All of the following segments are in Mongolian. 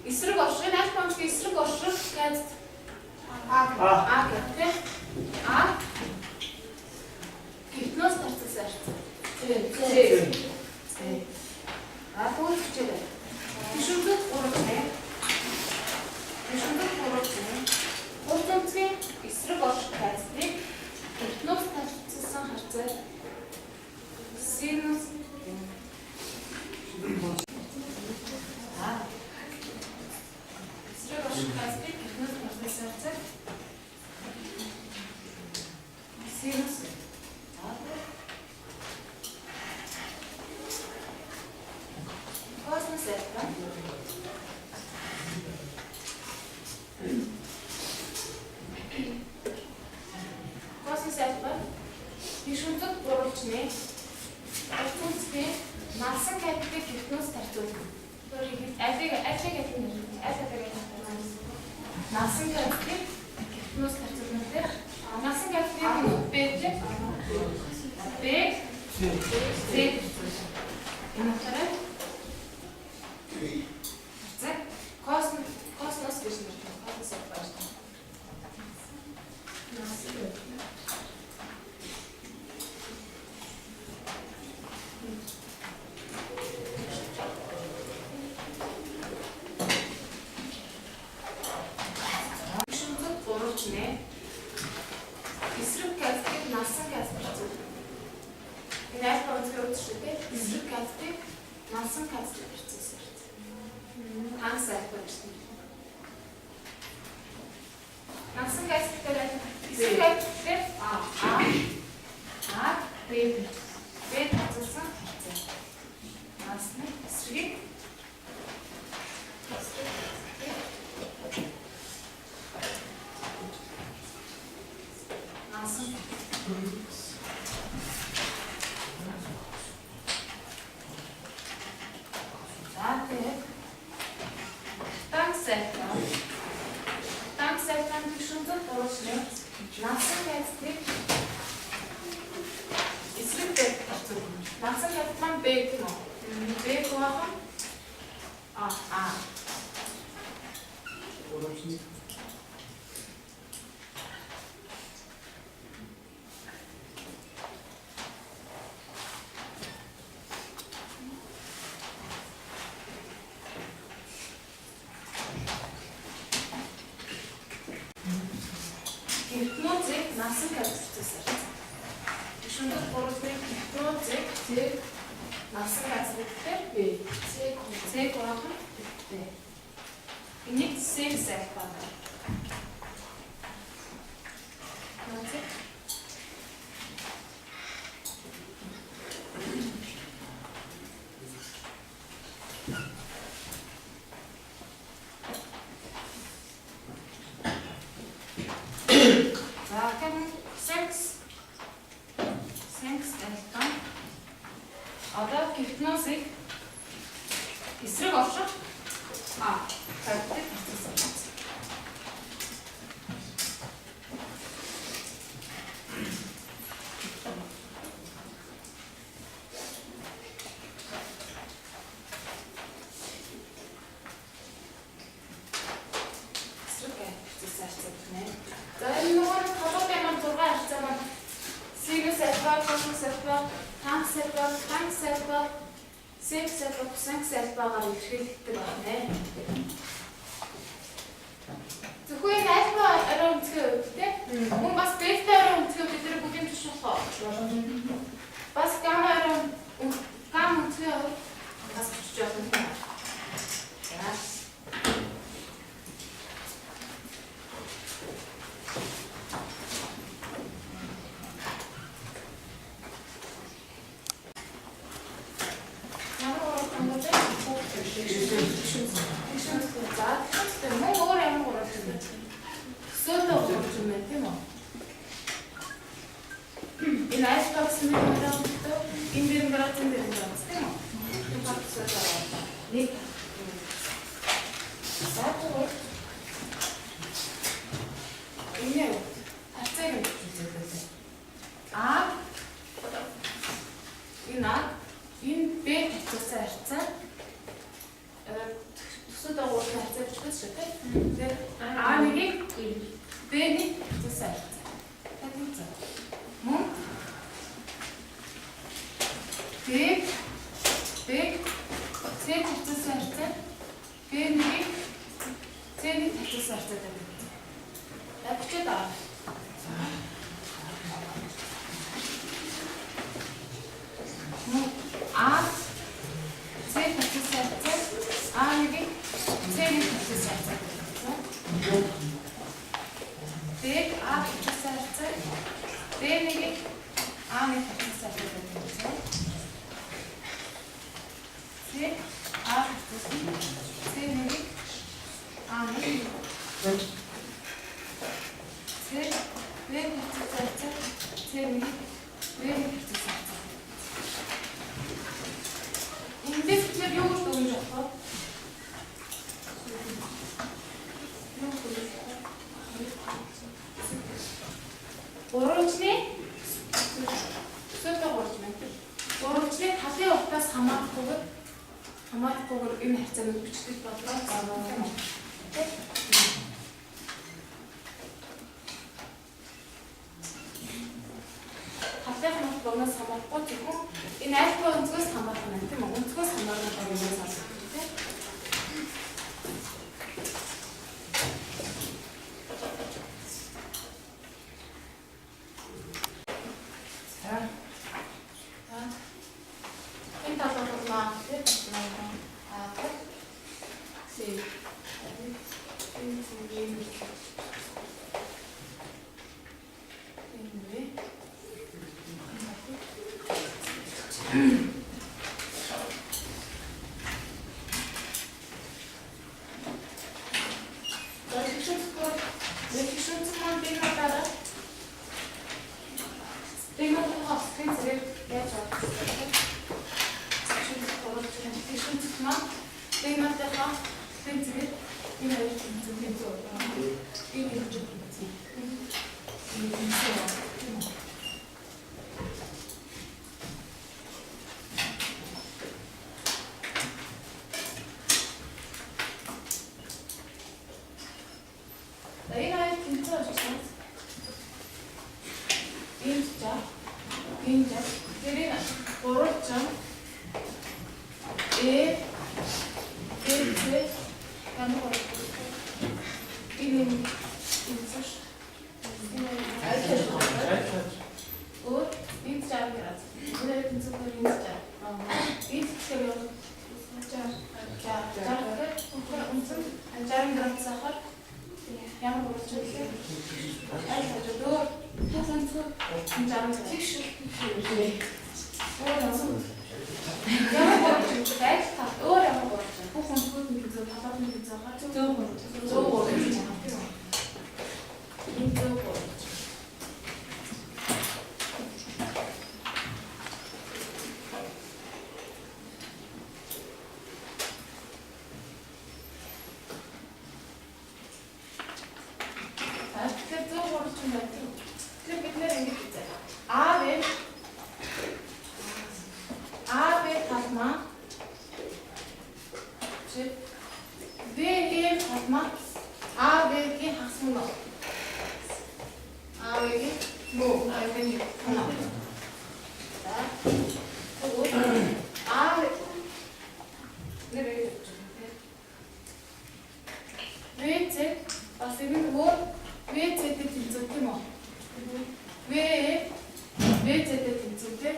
Эсрэг оршин, аль помч эсрэг орших гэж гэх тийм. Гипноз тарцсан шаардлага. Тэгвэл хичээлээ. Тишүүдэд 3 цаг. Тишүүдэд 3 цаг. Гурван эсрэг орших байдлыг гипноз тарцсан харцаа. Синус гипнозыг насан газар шүндэт гурван гипнозыг зэрэг насан газар дээр бий. Зэрэг гурван бий. Энийг сэв сайх байна. Нацэг одоо гипнозыг эсрэг орших тавьдаг процесс. эсрэг харьцсан харьцаа гэнэ. За энэ нөгөө толгойн маань 6 харьцаа маань Sinus alpha, cosine alpha, tan alpha, tan alpha, sin alpha, cosine alpha-гаар илэрхийлэгддэг байна. Зөвхөн энэ альфа арай өнцгөө тийм. Мөн бас бета арай өнцгөө бид нэр бүгд юм болох. Бас гамма арай гамма өнцгөө бас бичиж болно. За. Энэ айсбокс нэг мэдээлэлтэй энэ дэр градус энэ дэр градус тийм үү? Энэ хатсаа байна. Нэг. Саатуу. Энэ хатсаа гэж үздэг. Энэ Б хатсаа харьцаа. Төсөд агуулгын харьцаа бичдэг шүү дээ. Тэгэхээр А1-ийг Б-ний хатсаа харьцаа. Тэгвэл за. Мөн Б С хатсаа харьцаа. Б1-ийг С-ний хатсаа харьцаа гэдэг. Авчид аа. А С хатсаа харьцаа. А1-ийг С-ний хатсаа харьцаа гэдэг. Б А хатсаа харьцаа. Б1-ийг А-ны хатсаа харьцаа гэдэг. С А хатсаа С-ний А-ны С Б хатсаа харьцаа. С-ний Б-ний хатсаа харьцаа. Эндээс тэр юу гэж өгч байгаа вэ? Гурванчны сөөлтөг гурвч байна. Гурванчны талын уртаас хамаарахгүйгээр энэ харьцааг бичдэг бодлоо заавал. Талын уртаас хамаарахгүй зөвхөн энэ альфа өнцгөөс хамаарах нь тийм үү? Өнцгөөс хамаарах нь юм санагдав тийм. А, Б-гийн хагас мөн баг. А, Б-гийн муу. Аюулгүй тоноо. За. Тэгвэл А нэрээ ВЦ бас энэ өөр ВЦ-тэй тэнцүү тийм үү? ВЦ-тэй тэнцүү тийм.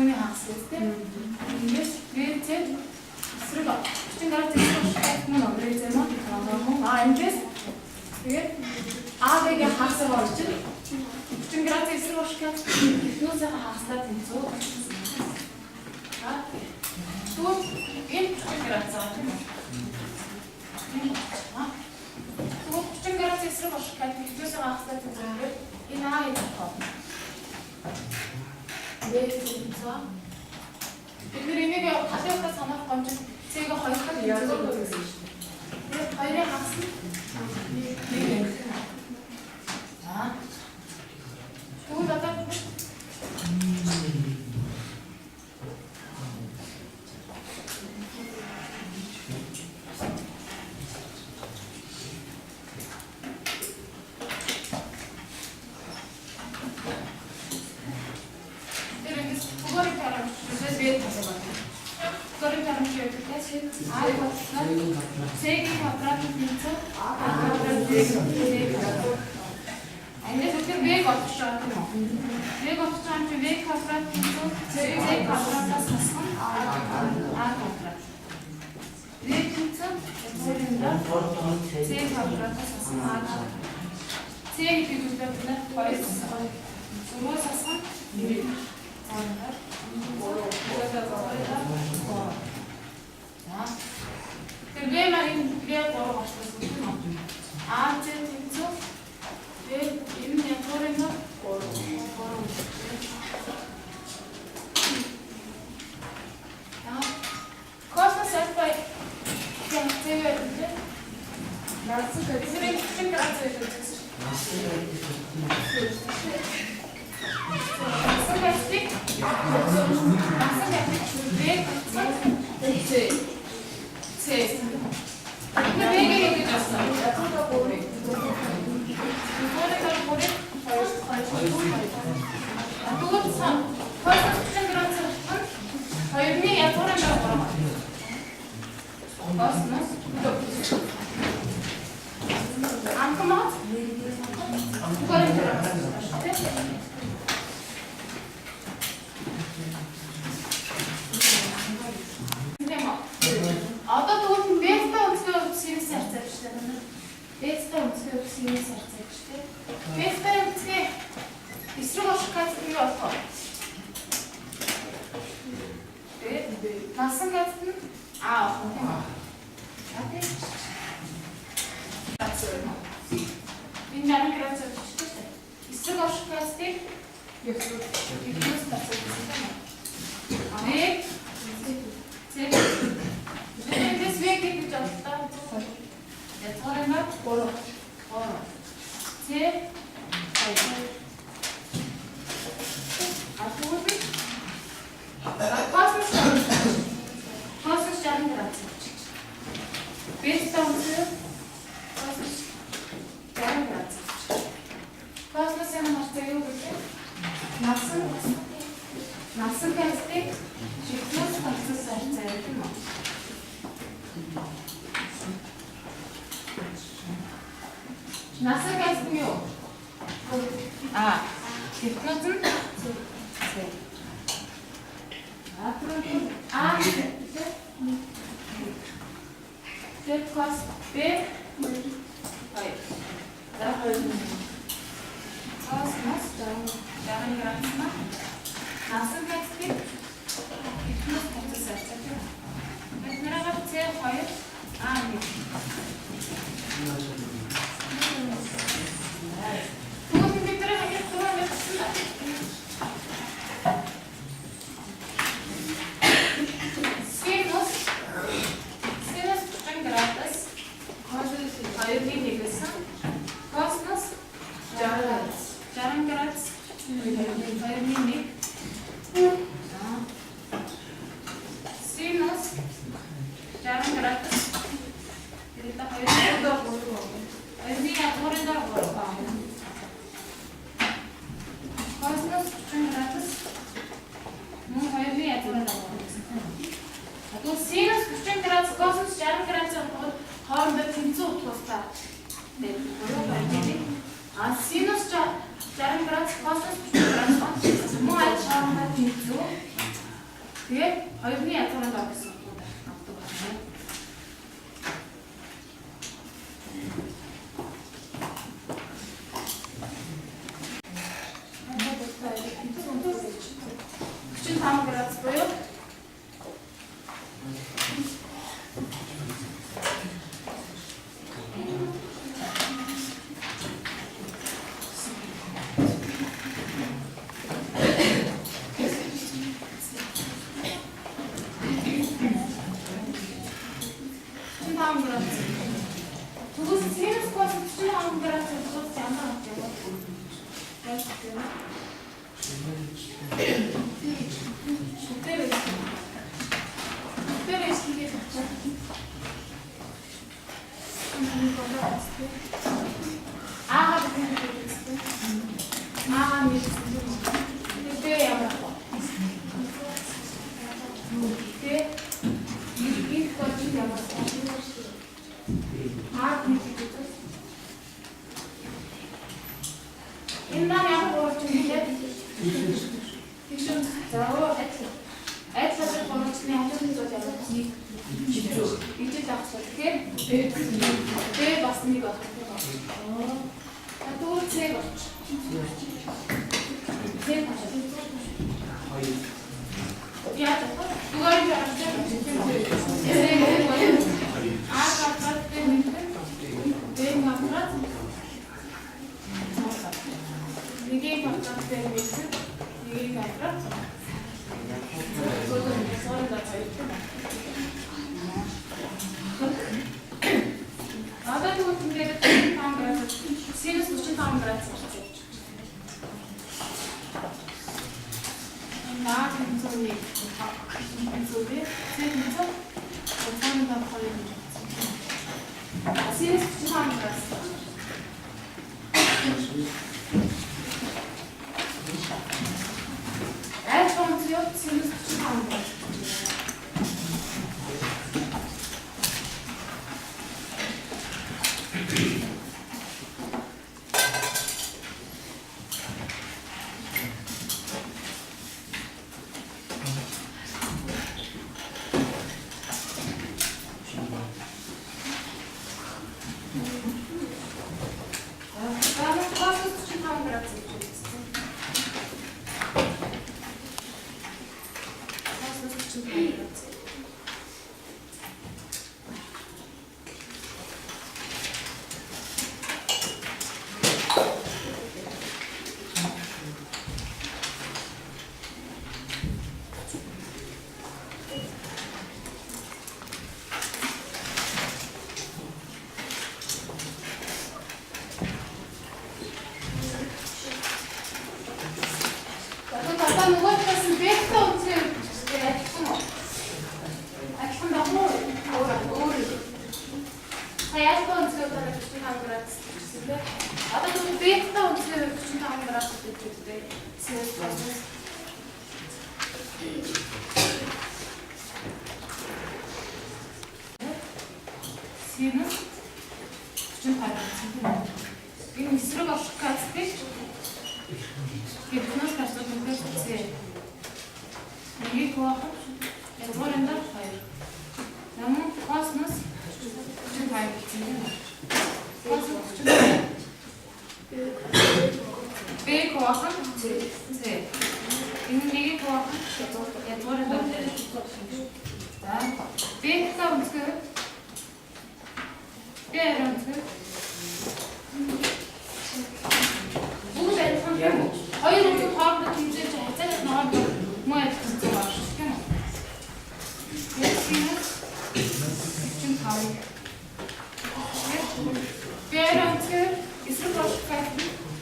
Хүний хагас тийм. Ингээс ВЦ эсрэг 40 градус эсрэг мөн ВЦ мөн. А ингээс тэгээд А-гийн хагасаар орж 40 градус эсрэг уушгах гипнозын хагастай тэнцүү. Тэгвэл энэ 40 градус аа тийм үү? Тэгвэл 40 градус эсрэг уушгах гипнозын хагастай тэнцүү. Энэ А юм байна. Бид энийг халуухаа санах гомж цэгээ хоёрхад зөвлөж өгсөн шүү дээ. Тэгээд хоёрын хагас нь нэг юм. За. Тэгвэл одоо Цэгийн квадрат тэнцүү А квадрат Эндээс үгээр V болох шүү дээ. V болох чинь V квадрат тэнцүү C квадратаас хасах А квадрат. V тэнцүү C квадратаас хасах А квадрат. C гэдэг үгээр бид 2 зургаас хасах 1. Тэр V маань V 3 болчихсон тийм үү? А Z тэнцүү V энэ ятгуурын 3. Космос алфа яг зэвэр тийм. Насан гэдэг чинь градус гэдэг. Cosmos, 60 градус 2-1. Синус 60 градус дээрээ 2-2-ний язгуурын дор 3. Косинус 30 градус мөн 2-ний язгуурын дор 3. Одоо синус 30 градус, косинус 60 градус хоорондоо тэнцүү утгастай. Синус 60 градус, косинус 30 градус мөн аль хоорондоо тэнцүү. Тэгээд 2-ны язгуурын дор гэсэн утгатай авдаг байна. градус буюу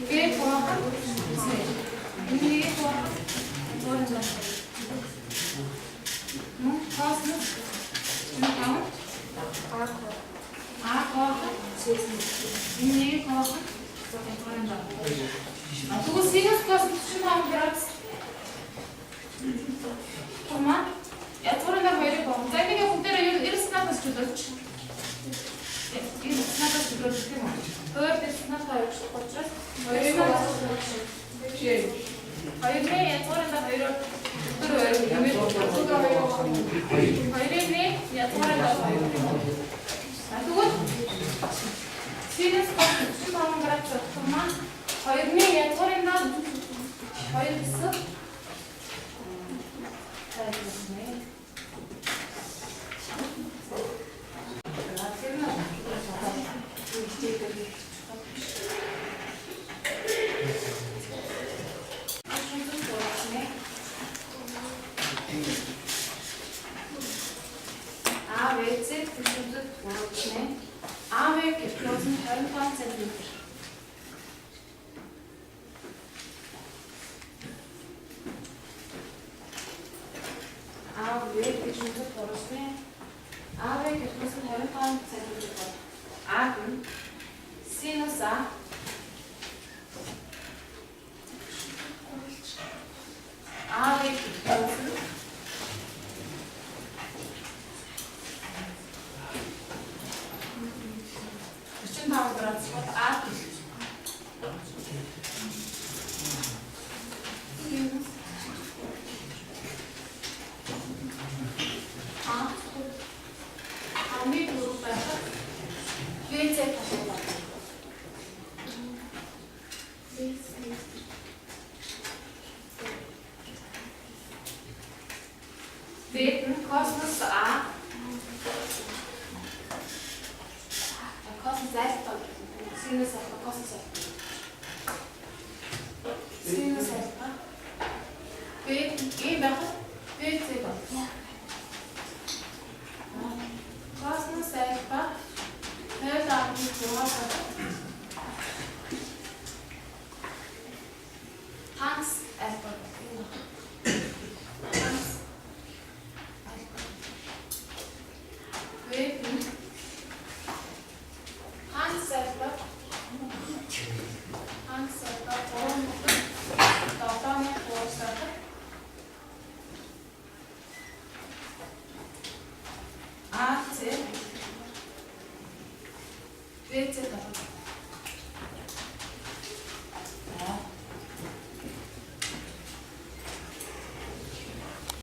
B إني واحد يتورن ده مو خاصة نحاول عارف واحد إني واحد يتورن ده أتوقع سينس خاصة شو ما عم تمام يتورن ده غير بعض زي ما يكون ترى يرسنا بس تدرج يرسنا بس تدرج كمان هو يرسنا خارج قطرة Hayır ne yatorunda hayır hayır ne yatorunda aduh sinus şu tamam bıraktı tamam hayır ne yatorunda hayır kısa Veten kosmos A. Kosmos alfa. Sinus alfa. Kosmos alfa. Sinus alfa. Veten E bakın. Veten bak. Kosmos alfa. Her tarafı kuvar. Hans alfa. Artı ve